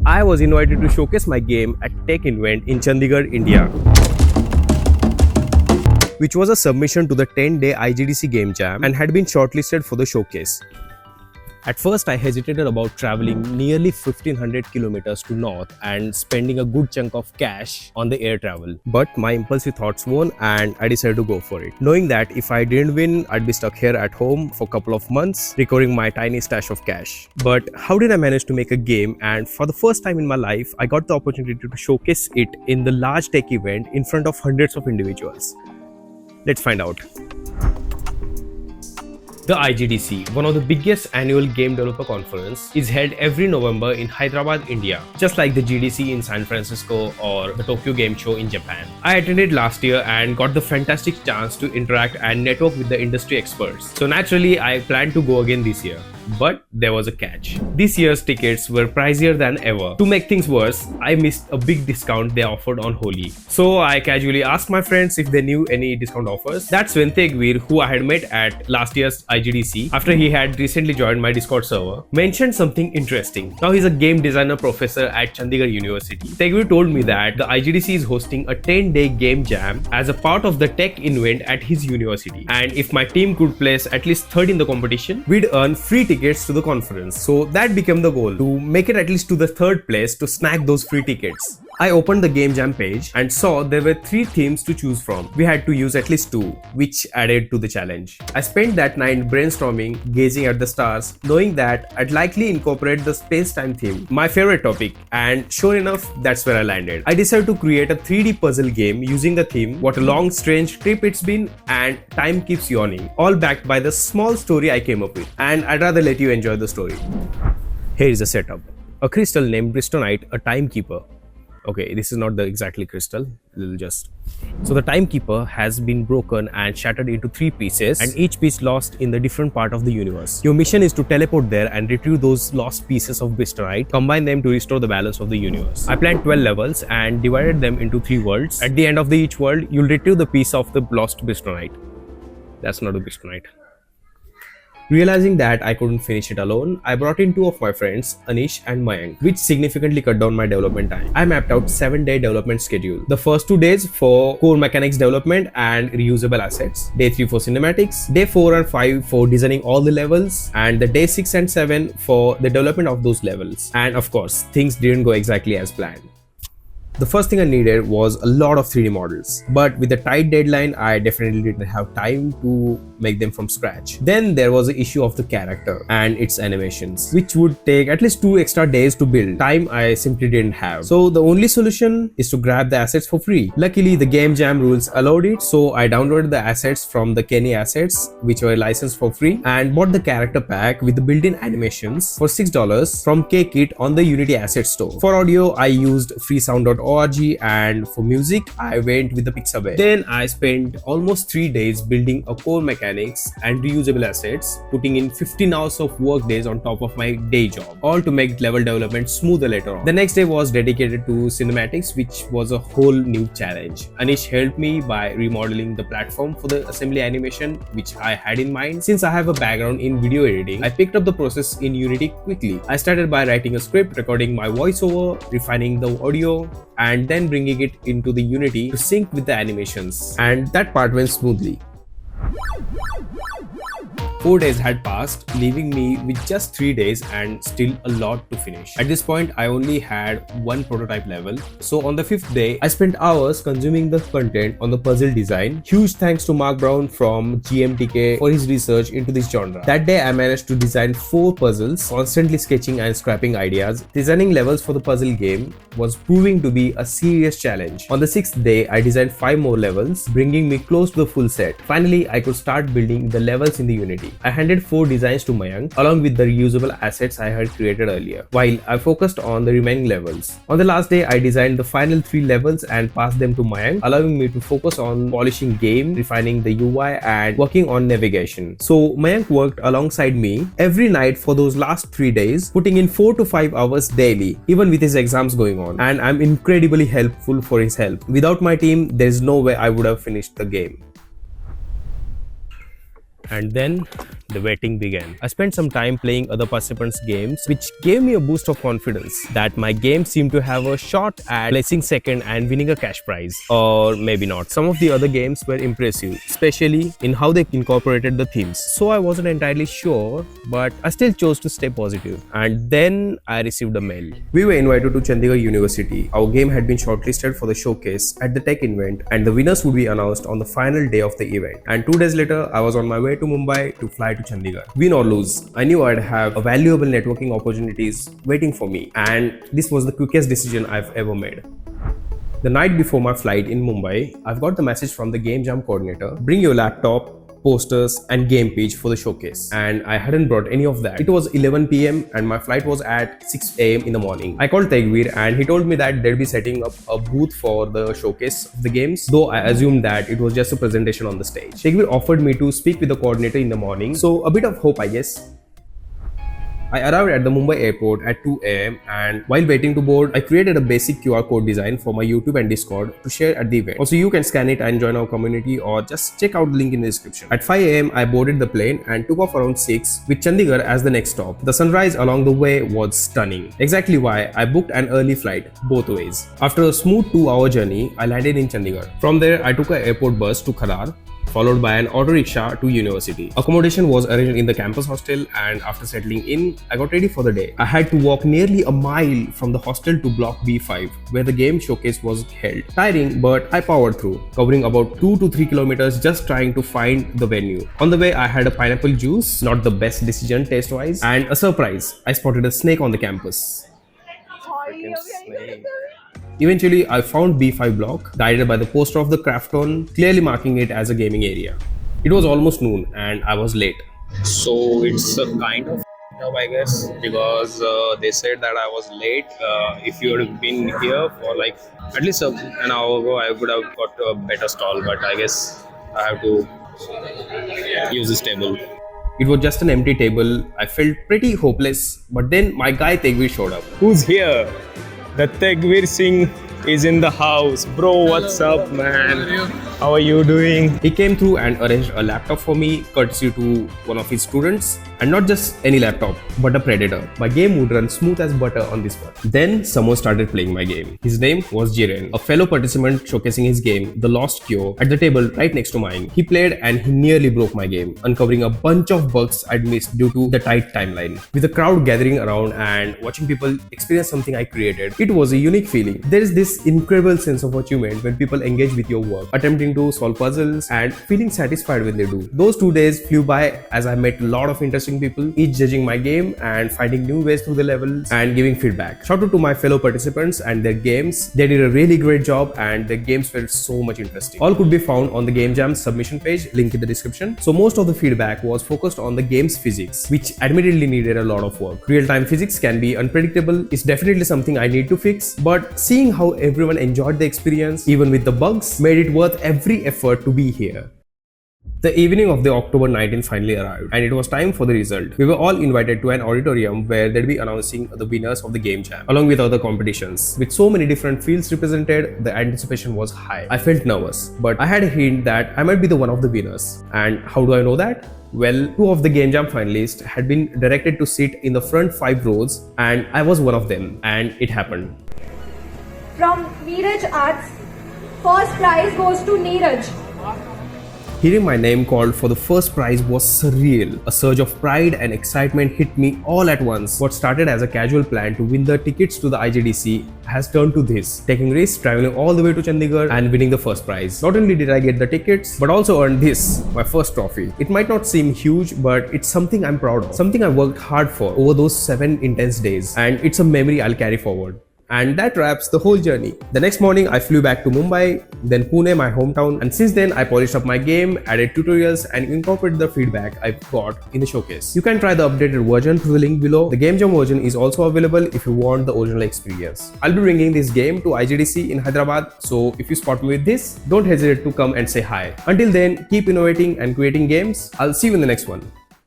I was invited to showcase my game at Tech Invent in Chandigarh, India, which was a submission to the 10-day IGDC Game Jam and had been shortlisted for the showcase. At first, I hesitated about traveling nearly 1500 kilometers to north and spending a good chunk of cash on the air travel. But my impulsive thoughts won and I decided to go for it, knowing that if I didn't win, I'd be stuck here at home for a couple of months, recovering my tiny stash of cash. But how did I manage to make a game? And for the first time in my life, I got the opportunity to showcase it in the large tech event in front of hundreds of individuals. Let's find out. The IGDC, one of the biggest annual game developer conference, is held every November in Hyderabad, India, just like the GDC in San Francisco or the Tokyo Game Show in Japan. I attended last year and got the fantastic chance to interact and network with the industry experts. So naturally, I plan to go again this year. But there was a catch. This year's tickets were pricier than ever. To make things worse, I missed a big discount they offered on Holi. So I casually asked my friends if they knew any discount offers. That's when Tegveer, who I had met at last year's IGDC, after he had recently joined my Discord server, mentioned something interesting. Now he's a game designer professor at Chandigarh University. Tegveer told me that the IGDC is hosting a 10-day game jam as a part of the tech event at his university. And if my team could place at least third in the competition, we'd earn free tickets to the conference. So that became the goal, to make it at least to the third place to snag those free tickets. I opened the Game Jam page and saw there were 3 themes to choose from. We had to use at least 2, which added to the challenge. I spent that night brainstorming, gazing at the stars, knowing that I'd likely incorporate the space-time theme, my favorite topic, and sure enough, that's where I landed. I decided to create a 3D puzzle game using the theme, what a long strange trip it's been, and time keeps yawning, all backed by the small story I came up with. And I'd rather let you enjoy the story. Here is the setup. A crystal named Bristonite, a timekeeper. Okay, this is not the exactly crystal, So the timekeeper has been broken and shattered into 3 pieces, and each piece lost in the different part of the universe. Your mission is to teleport there and retrieve those lost pieces of Bristonite, combine them to restore the balance of the universe. I planned 12 levels and divided them into 3 worlds. At the end of each world, you'll retrieve the piece of the lost Bristonite. That's not a Bristonite. Realizing that I couldn't finish it alone, I brought in 2 of my friends, Anish and Mayank, which significantly cut down my development time. I mapped out 7-day development schedule. The first 2 days for core mechanics development and reusable assets, day 3 for cinematics, day 4 and 5 for designing all the levels, and the day 6 and 7 for the development of those levels. And of course, things didn't go exactly as planned. The first thing I needed was a lot of 3D models, but with a tight deadline, I definitely didn't have time to make them from scratch. Then there was the issue of the character and its animations, which would take at least 2 extra days to build, time I simply didn't have. So the only solution is to grab the assets for free. Luckily, the Game Jam rules allowed it, so I downloaded the assets from the Kenny assets, which were licensed for free, and bought the character pack with the built-in animations for $6 from K-Kit on the Unity Asset Store. For audio, I used freesound.org, and for music, I went with the Pixabay. Then I spent almost 3 days building a core mechanics and reusable assets, putting in 15 hours of work days on top of my day job, all to make level development smoother later on. The next day was dedicated to cinematics, which was a whole new challenge. Anish helped me by remodeling the platform for the assembly animation, which I had in mind. Since I have a background in video editing, I picked up the process in Unity quickly. I started by writing a script, recording my voiceover, refining the audio, and then bringing it into the Unity to sync with the animations. And that part went smoothly. 4 days had passed, leaving me with just 3 days and still a lot to finish. At this point, I only had 1 prototype level. So on the 5th day, I spent hours consuming the content on the puzzle design. Huge thanks to Mark Brown from GMTK for his research into this genre. That day, I managed to design 4 puzzles, constantly sketching and scrapping ideas. Designing levels for the puzzle game was proving to be a serious challenge. On the 6th day, I designed 5 more levels, bringing me close to the full set. Finally, I could start building the levels in the Unity. I handed 4 designs to Mayank along with the reusable assets I had created earlier, while I focused on the remaining levels. On the last day, I designed the final 3 levels and passed them to Mayank, allowing me to focus on polishing game, refining the UI, and working on navigation. So Mayank worked alongside me every night for those last 3 days, putting in 4 to 5 hours daily, even with his exams going on, and I'm incredibly helpful for his help. Without my team, there's no way I would have finished the game. And then the waiting began. I spent some time playing other participants' games, which gave me a boost of confidence that my game seemed to have a shot at placing second and winning a cash prize. Or maybe not. Some of the other games were impressive, especially in how they incorporated the themes. So I wasn't entirely sure, but I still chose to stay positive. And then I received a mail. We were invited to Chandigarh University. Our game had been shortlisted for the showcase at the tech event, and the winners would be announced on the final day of the event. And 2 days later, I was on my way to Mumbai to fly to Chandigarh. Win or lose, I knew I'd have a valuable networking opportunities waiting for me, and this was the quickest decision I've ever made. The night before my flight in Mumbai, I've got the message from the Game Jam coordinator: bring your laptop, posters and game page for the showcase. And I hadn't brought any of that. It was 11 PM and my flight was at 6 AM in the morning. I called Tegveer and he told me that they'd be setting up a booth for the showcase of the games, though I assumed that it was just a presentation on the stage. Tegveer offered me to speak with the coordinator in the morning, so a bit of hope, I guess. I arrived at the Mumbai airport at 2 AM and while waiting to board, I created a basic QR code design for my YouTube and Discord to share at the event. Also, you can scan it and join our community or just check out the link in the description. At 5 AM, I boarded the plane and took off around 6 with Chandigarh as the next stop. The sunrise along the way was stunning. Exactly why I booked an early flight both ways. After a smooth 2-hour journey, I landed in Chandigarh. From there, I took an airport bus to Khadar, followed by an auto rickshaw to university. Accommodation was arranged in the campus hostel, and after settling in, I got ready for the day. I had to walk nearly a mile from the hostel to block B5, where the game showcase was held. Tiring, but I powered through, covering about 2 to 3 kilometers just trying to find the venue. On the way, I had a pineapple juice, not the best decision taste-wise, and a surprise, I spotted a snake on the campus. Freaking snake. Eventually, I found B5 block, guided by the poster of the Crafton, clearly marking it as a gaming area. It was almost noon and I was late. So it's a kind of up, I guess, because they said that I was late. If you had been here for like at least an hour ago, I would have got a better stall, but I guess I have to use this table. It was just an empty table. I felt pretty hopeless, but then my guy Tegveer showed up. Who's here? The Tegveer Singh is in the house. Bro, what's up, man? How are you doing? He came through and arranged a laptop for me, courtesy to one of his students. And not just any laptop, but a Predator. My game would run smooth as butter on this one. Then someone started playing my game. His name was Jiren, a fellow participant showcasing his game, The Lost Cure, at the table right next to mine. He played and he nearly broke my game, uncovering a bunch of bugs I'd missed due to the tight timeline. With the crowd gathering around and watching people experience something I created, it was a unique feeling. There is this incredible sense of achievement when people engage with your work, attempting to solve puzzles and feeling satisfied when they do. Those 2 days flew by as I met a lot of interesting people, each judging my game and finding new ways through the levels and giving feedback. Shout out to my fellow participants and their games. They did a really great job and their games felt so much interesting. All could be found on the Game Jam submission page, link in the description. So most of the feedback was focused on the game's physics, which admittedly needed a lot of work. Real-time physics can be unpredictable. It's definitely something I need to fix, but seeing how everyone enjoyed the experience, even with the bugs, made it worth every effort to be here. The evening of the October 19th finally arrived and it was time for the result. We were all invited to an auditorium where they'd be announcing the winners of the Game Jam, along with other competitions. With so many different fields represented, the anticipation was high. I felt nervous, but I had a hint that I might be the one of the winners. And how do I know that? Well, 2 of the Game Jam finalists had been directed to sit in the front 5 rows and I was one of them, and it happened. From Niraj Arts, first prize goes to Niraj. Hearing my name called for the first prize was surreal. A surge of pride and excitement hit me all at once. What started as a casual plan to win the tickets to the IGDC has turned to this, taking risks, traveling all the way to Chandigarh and winning the first prize. Not only did I get the tickets, but also earned this, my first trophy. It might not seem huge, but it's something I'm proud of. Something I worked hard for over those 7 intense days, and it's a memory I'll carry forward. And that wraps the whole journey. The next morning, I flew back to Mumbai, then Pune, my hometown, and since then, I polished up my game, added tutorials, and incorporated the feedback I got in the showcase. You can try the updated version through the link below. The Game Jam version is also available if you want the original experience. I'll be bringing this game to IGDC in Hyderabad, so if you spot me with this, don't hesitate to come and say hi. Until then, keep innovating and creating games. I'll see you in the next one.